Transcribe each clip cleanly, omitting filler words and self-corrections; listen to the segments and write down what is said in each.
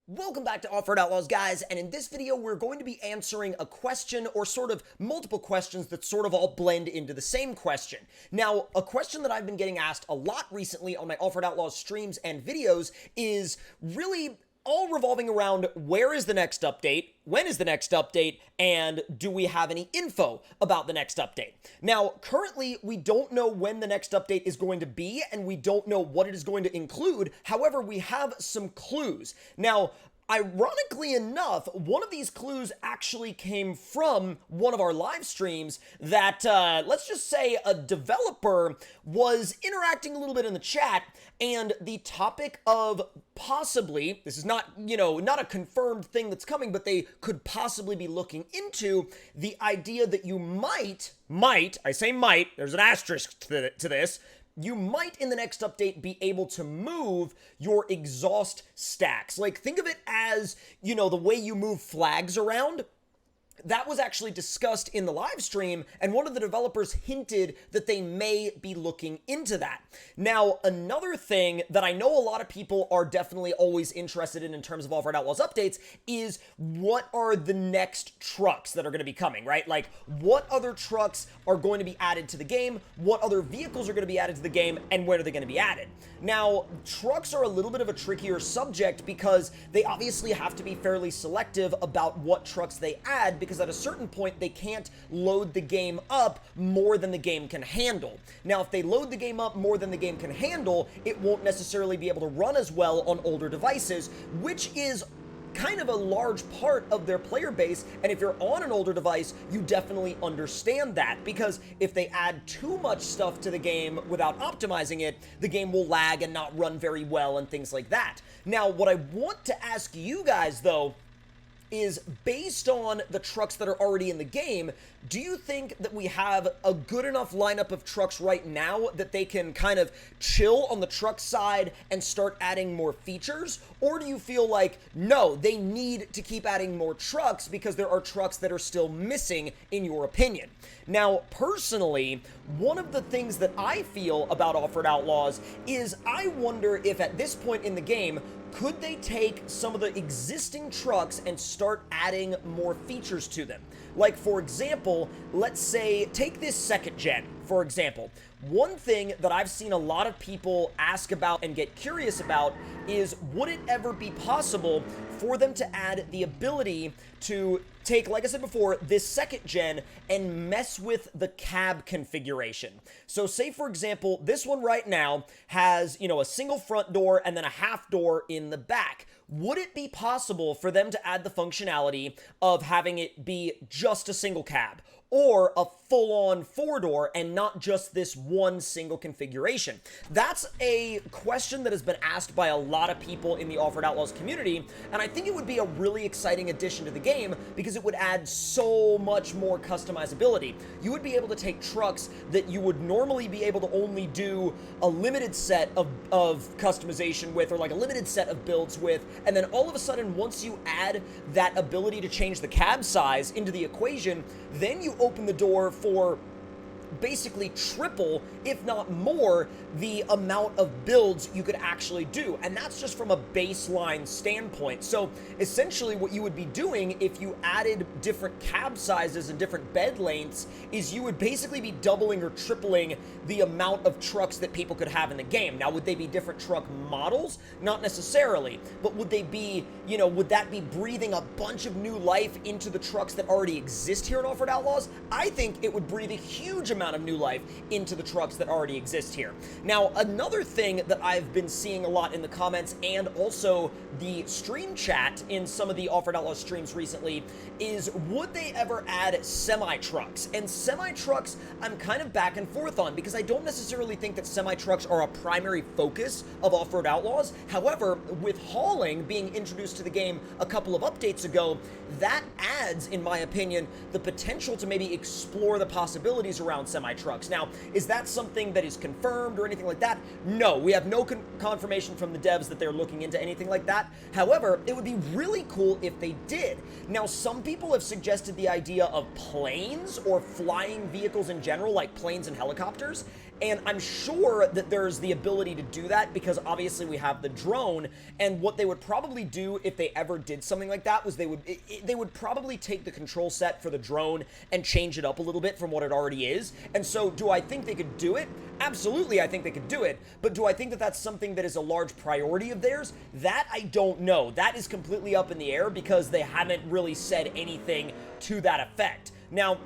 Welcome back to Offroad Outlaws, guys, and in this video we're going to be answering a question, or sort of multiple questions that sort of all blend into the same question. Now, a question that I've been getting asked a lot recently on my Offroad Outlaws streams and videos is really all revolving around where is the next update, when is the next update, and do we have any info about the next update? Now, currently, we don't know when the next update is going to be, and we don't know what it is going to include. However, we have some clues. Now, ironically enough, one of these clues actually came from one of our live streams that, let's just say a developer was interacting a little bit in the chat, and the topic of possibly, this is not, not a confirmed thing that's coming, but they could possibly be looking into the idea that you might, I say might, there's an asterisk to this, you might, in the next update, be able to move your exhaust stacks. Like, think of it as, the way you move flags around. That was actually discussed in the live stream, and one of the developers hinted that they may be looking into that. Now, another thing that I know a lot of people are definitely always interested in terms of Offroad Outlaws updates is what are the next trucks that are going to be coming, right? Like, what other trucks are going to be added to the game, what other vehicles are going to be added to the game, and when are they going to be added? Now, trucks are a little bit of a trickier subject because they obviously have to be fairly selective about what trucks they add, because at a certain point they can't load the game up more than the game can handle. Now, if they load the game up more than the game can handle, it won't necessarily be able to run as well on older devices, which is kind of a large part of their player base, and if you're on an older device, you definitely understand that, because if they add too much stuff to the game without optimizing it, the game will lag and not run very well and things like that. Now, what I want to ask you guys, though, is based on the trucks that are already in the game, do you think that we have a good enough lineup of trucks right now that they can kind of chill on the truck side and start adding more features? Or do you feel like, no, they need to keep adding more trucks because there are trucks that are still missing, in your opinion? Now, personally, one of the things that I feel about Offroad Outlaws is I wonder if at this point in the game, could they take some of the existing trucks and start adding more features to them? Like, for example, let's say, take this second gen, for example. One thing that I've seen a lot of people ask about and get curious about is, would it ever be possible for them to add the ability to take, like I said before, this second gen and mess with the cab configuration? So say, for example, this one right now has, a single front door and then a half door in the back. Would it be possible for them to add the functionality of having it be just a single cab, or a full-on four-door and not just this one single configuration? That's a question that has been asked by a lot of people in the Offroad Outlaws community, and I think it would be a really exciting addition to the game because it would add so much more customizability. You would be able to take trucks that you would normally be able to only do a limited set of customization with, or like a limited set of builds with, and then all of a sudden, once you add that ability to change the cab size into the equation, then you open the door for basically triple, if not more, the amount of builds you could actually do. And that's just from a baseline standpoint. So essentially what you would be doing if you added different cab sizes and different bed lengths is you would basically be doubling or tripling the amount of trucks that people could have in the game. Now, would they be different truck models? Not necessarily, but would they be, would that be breathing a bunch of new life into the trucks that already exist here in Offroad Outlaws? I think it would breathe a huge amount of new life into the trucks that already exist here. Now, another thing that I've been seeing a lot in the comments and also the stream chat in some of the Offroad Outlaws streams recently is, would they ever add semi-trucks? And semi-trucks, I'm kind of back and forth on, because I don't necessarily think that semi-trucks are a primary focus of Offroad Outlaws. However, with hauling being introduced to the game a couple of updates ago, that adds, in my opinion, the potential to maybe explore the possibilities around semi-trucks. Now, is that something that is confirmed or anything like that? No, we have no confirmation from the devs that they're looking into anything like that. However, it would be really cool if they did. Now, some people have suggested the idea of planes or flying vehicles in general, like planes and helicopters, And I'm sure that there's the ability to do that because obviously we have the drone, and what they would probably do if they ever did something like that was they would probably take the control set for the drone and change it up a little bit from what it already is. And so do I think they could do it? Absolutely, I think they could do it. But do I think that that's something that is a large priority of theirs? That I don't know. That is completely up in the air because they haven't really said anything to that effect. Now,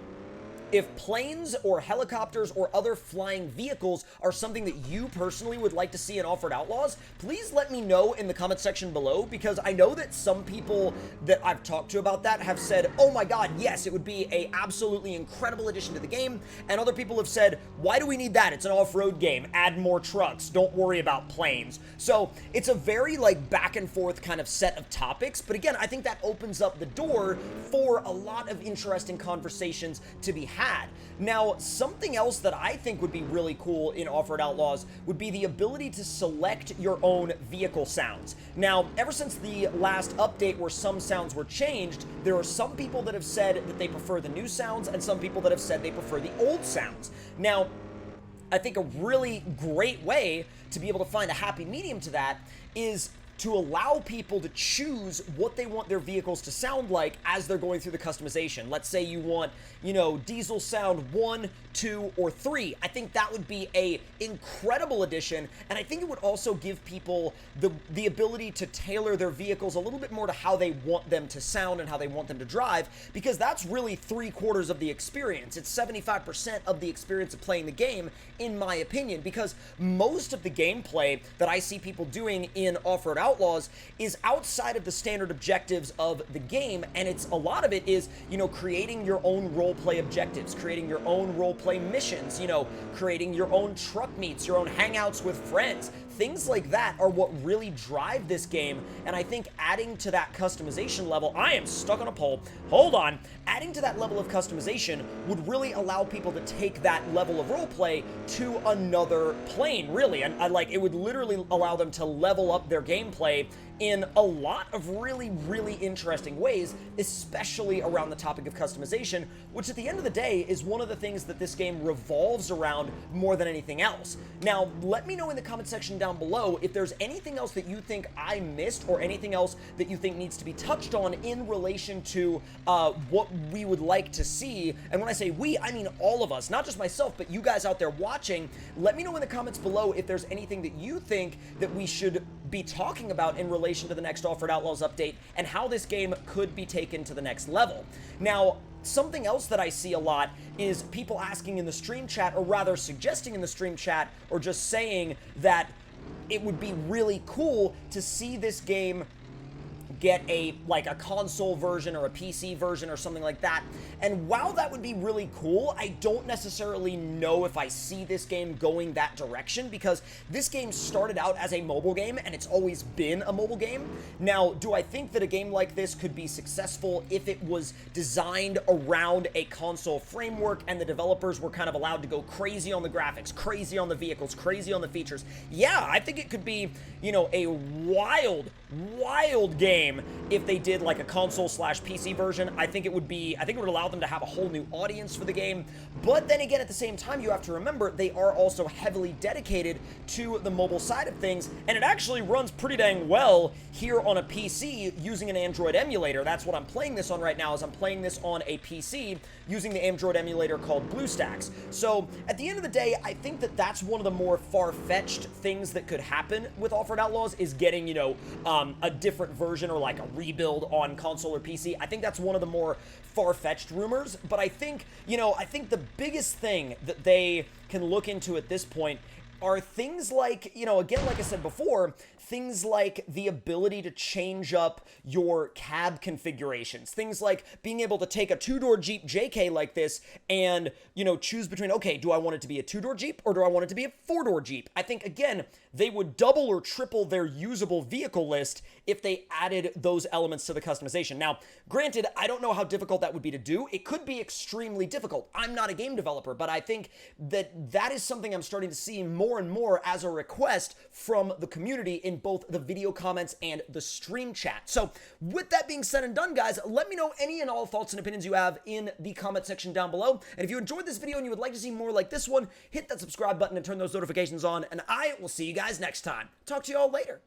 if planes or helicopters or other flying vehicles are something that you personally would like to see in Offroad Outlaws, please let me know in the comment section below, because I know that some people that I've talked to about that have said, oh my god, yes, it would be a absolutely incredible addition to the game, and other people have said, why do we need that? It's an off-road game. Add more trucks. Don't worry about planes. So it's a very like back and forth kind of set of topics, but again, I think that opens up the door for a lot of interesting conversations to be had. Now, something else that I think would be really cool in Offroad Outlaws would be the ability to select your own vehicle sounds. Now, ever since the last update where some sounds were changed, there are some people that have said that they prefer the new sounds and some people that have said they prefer the old sounds. Now, I think a really great way to be able to find a happy medium to that is to allow people to choose what they want their vehicles to sound like as they're going through the customization. Let's say you want, diesel sound 1, 2, or 3. I think that would be a incredible addition, and I think it would also give people the ability to tailor their vehicles a little bit more to how they want them to sound and how they want them to drive, because that's really 3/4 of the experience. It's 75% of the experience of playing the game, in my opinion, because most of the gameplay that I see people doing in Offroad Outlaws is outside of the standard objectives of the game, and a lot of it is, creating your own roleplay objectives, creating your own roleplay missions, creating your own truck meets, your own hangouts with friends. Things like that are what really drive this game, and I think adding to that customization level, I am stuck on a pole, hold on, adding to that level of customization would really allow people to take that level of roleplay to another plane, really, and it would literally allow them to level up their gameplay in a lot of really, really interesting ways, especially around the topic of customization, which at the end of the day is one of the things that this game revolves around more than anything else. Now, let me know in the comment section down below if there's anything else that you think I missed or anything else that you think needs to be touched on in relation to what we would like to see. And when I say we, I mean all of us, not just myself, but you guys out there watching. Let me know in the comments below if there's anything that you think that we should be talking about in relation to the next Offroad Outlaws update and how this game could be taken to the next level. Now, something else that I see a lot is people asking in the stream chat, or rather suggesting in the stream chat, or just saying that it would be really cool to see this game get a console version or a PC version or something like that. And while that would be really cool, I don't necessarily know if I see this game going that direction, because this game started out as a mobile game and it's always been a mobile game. Now, do I think that a game like this could be successful if it was designed around a console framework and the developers were kind of allowed to go crazy on the graphics, crazy on the vehicles, crazy on the features? Yeah, I think it could be, a wild game if they did like a console/PC version. I think it would allow them to have a whole new audience for the game. But then again, at the same time, you have to remember they are also heavily dedicated to the mobile side of things, and it actually runs pretty dang well here on a PC using an Android emulator. That's what I'm playing this on right now, is I'm playing this on a PC using the Android emulator called BlueStacks. So at the end of the day, I think that that's one of the more far-fetched things that could happen with Offroad Outlaws, is getting, a different version or like a rebuild on console or PC. I think that's one of the more far-fetched rumors, but I think the biggest thing that they can look into at this point are things like, again, like I said before, things like the ability to change up your cab configurations. Things like being able to take a two-door Jeep JK like this and, choose between, okay, do I want it to be a two-door Jeep or do I want it to be a four-door Jeep? I think, again, they would double or triple their usable vehicle list if they added those elements to the customization. Now, granted, I don't know how difficult that would be to do. It could be extremely difficult. I'm not a game developer, but I think that is something I'm starting to see more and more as a request from the community in both the video comments and the stream chat. So with that being said and done, guys, let me know any and all thoughts and opinions you have in the comment section down below. And if you enjoyed this video and you would like to see more like this one, hit that subscribe button and turn those notifications on, and I will see you guys next time. Talk to you all later.